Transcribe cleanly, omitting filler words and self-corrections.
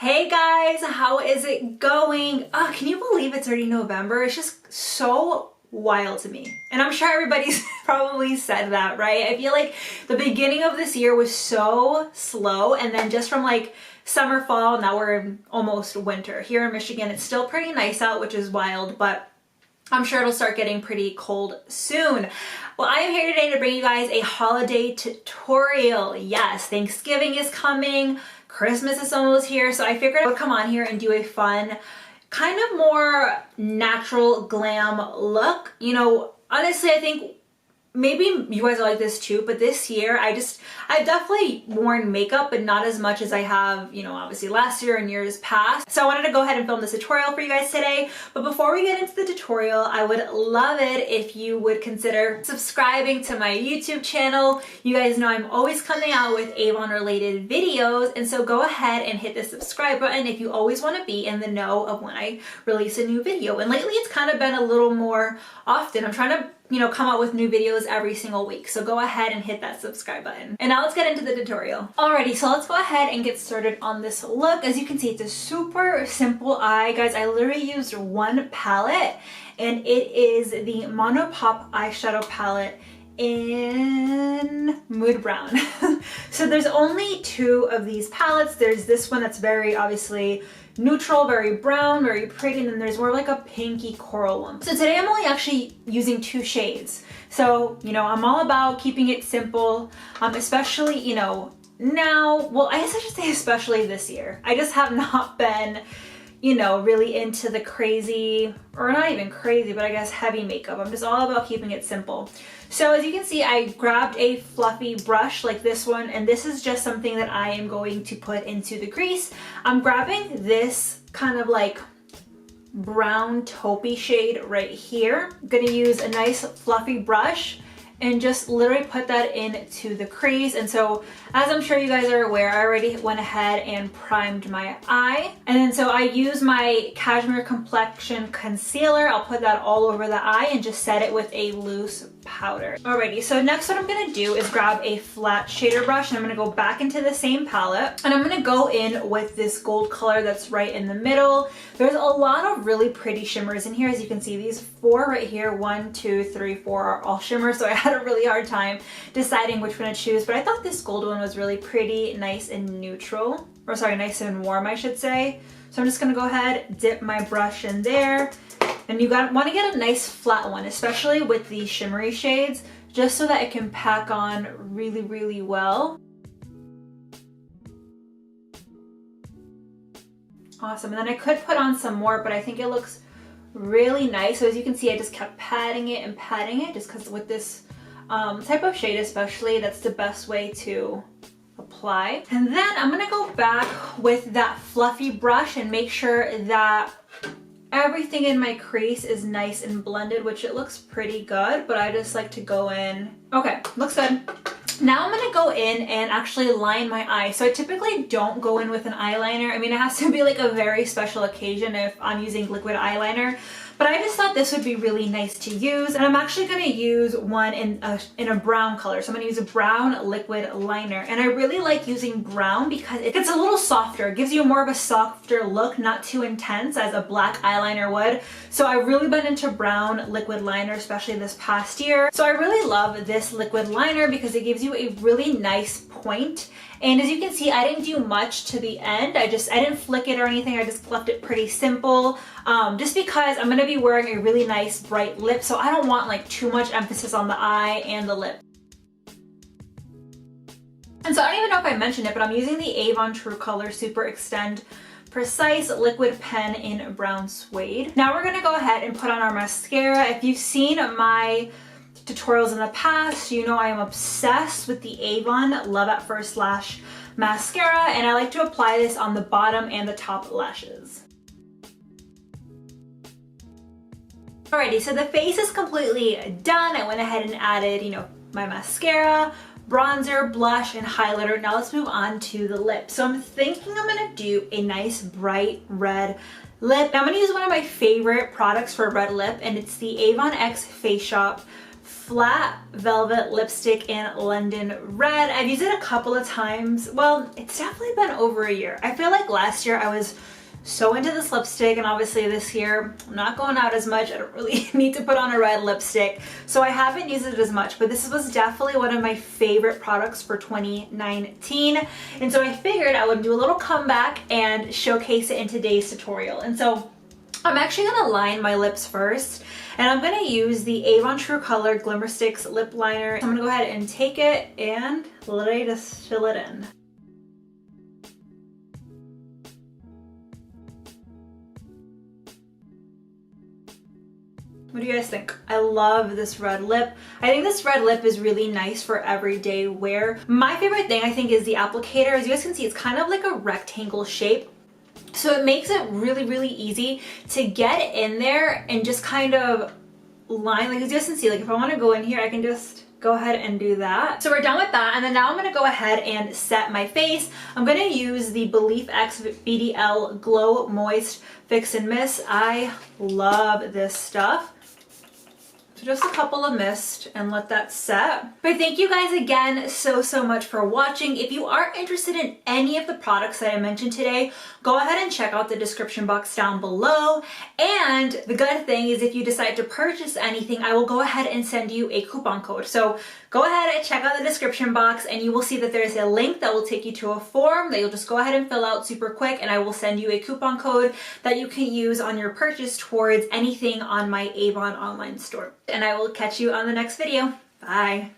Hey guys, how is it going? Can you believe it's already November? It's just so wild to me. And I'm sure everybody's probably said that, right? I feel like the beginning of this year was so slow, and then just from like summer, fall, now we're in almost winter. Here in Michigan, it's still pretty nice out, which is wild, but I'm sure it'll start getting pretty cold soon. Well, I am here today to bring you guys a holiday tutorial. Yes, Thanksgiving is coming. Christmas is almost here, so I figured I would come on here and do a fun, kind of more natural glam look. You know, honestly, I think maybe you guys are like this too, but this year I've definitely worn makeup, but not as much as I have, you know, obviously last year and years past. So I wanted to go ahead and film this tutorial for you guys today. But before we get into the tutorial, I would love it if you would consider subscribing to my YouTube channel. You guys know I'm always coming out with Avon related videos, and so go ahead and hit the subscribe button if you always want to be in the know of when I release a new video. And lately it's kind of been a little more often. I'm trying to come out with new videos every single week. So go ahead and hit that subscribe button. And now let's get into the tutorial. Alrighty, so let's go ahead and get started on this look. As you can see, it's a super simple eye. Guys, I literally used one palette, and it is the Mono Pop eyeshadow palette in Mood Brown. So there's only two of these palettes. There's this one that's very obviously neutral, very brown, very pretty, and then there's more like a pinky coral one. So today I'm only actually using two shades. So, you know, I'm all about keeping it simple, especially, you know, now, well, I guess I should say especially this year. I just have not been, you know, really into the crazy, or not even crazy, but I guess heavy makeup. I'm just all about keeping it simple. So as you can see, I grabbed a fluffy brush like this one, and this is just something that I am going to put into the crease. I'm grabbing this kind of like brown taupey shade right here. I'm gonna use a nice fluffy brush and just literally put that into the crease. And so, as I'm sure you guys are aware, I already went ahead and primed my eye. And then so I use my Cashmere Complexion Concealer. I'll put that all over the eye and just set it with a loose powder. Alrighty, so next what I'm gonna do is grab a flat shader brush, and I'm gonna go back into the same palette, and I'm gonna go in with this gold color that's right in the middle. There's a lot of really pretty shimmers in here. As you can see, these four right here, 1, 2, 3, 4 are all shimmers, so I had a really hard time deciding which one to choose, but I thought this gold one was really pretty, nice and neutral, or sorry, nice and warm, I should say. So I'm just gonna go ahead, dip my brush in there, and you want to get a nice flat one, especially with these shimmery shades, just so that it can pack on really, really well. Awesome, and then I could put on some more, but I think it looks really nice. So as you can see, I just kept patting it and patting it, just because with this type of shade especially, that's the best way to apply. And then I'm gonna go back with that fluffy brush and make sure that everything in my crease is nice and blended, which it looks pretty good, but I just like to go in. Okay, looks good. Now I'm gonna go in and actually line my eye. So I typically don't go in with an eyeliner. I mean, it has to be like a very special occasion if I'm using liquid eyeliner, but I just thought this would be really nice to use. And I'm actually gonna use one in a brown color. So I'm gonna use a brown liquid liner. And I really like using brown because it gets a little softer. It gives you more of a softer look, not too intense as a black eyeliner would. So I've really been into brown liquid liner, especially this past year. So I really love this liquid liner because it gives you a really nice point. And as you can see, I didn't do much to the end. I didn't flick it or anything. I just left it pretty simple, just because I'm gonna be wearing a really nice bright lip, so I don't want like too much emphasis on the eye and the lip. And so I don't even know if I mentioned it, but I'm using the Avon True Color Super Extend Precise Liquid Pen in Brown Suede. Now we're gonna go ahead and put on our mascara. If you've seen my tutorials in the past, you know I am obsessed with the Avon Love at First Lash mascara, and I like to apply this on the bottom and the top lashes. Alrighty, so the face is completely done. I went ahead and added, you know, my mascara, bronzer, blush, and highlighter. Now let's move on to the lips. So I'm thinking I'm gonna do a nice bright red lip. Now I'm gonna use one of my favorite products for red lip, and it's the Avon X Face Shop flat velvet lipstick in London Red. I've used it a couple of times. Well, it's definitely been over a year. I feel like last year I was so into this lipstick, and obviously this year I'm not going out as much. I don't really need to put on a red lipstick, so I haven't used it as much, but this was definitely one of my favorite products for 2019, and so I figured I would do a little comeback and showcase it in today's tutorial. And so I'm actually gonna line my lips first, and I'm gonna use the Avon True Color Glimmer Sticks Lip Liner. I'm gonna go ahead and take it and literally just fill it in. What do you guys think? I love this red lip. I think this red lip is really nice for everyday wear. My favorite thing, I think, is the applicator. As you guys can see, it's kind of like a rectangle shape. So it makes it really, really easy to get in there and just kind of line, like as you guys can see, like if I want to go in here, I can just go ahead and do that. So we're done with that, and then now I'm gonna go ahead and set my face. I'm gonna use the Belief X BDL Glow Moist Fix and Mist. I love this stuff. So just a couple of mist and let that set. But thank you guys again so much for watching. If you are interested in any of the products that I mentioned today, go ahead and check out the description box down below. And the good thing is if you decide to purchase anything, I will go ahead and send you a coupon code. So go ahead and check out the description box, and you will see that there's a link that will take you to a form that you'll just go ahead and fill out super quick, and I will send you a coupon code that you can use on your purchase towards anything on my Avon online store. And I will catch you on the next video. Bye.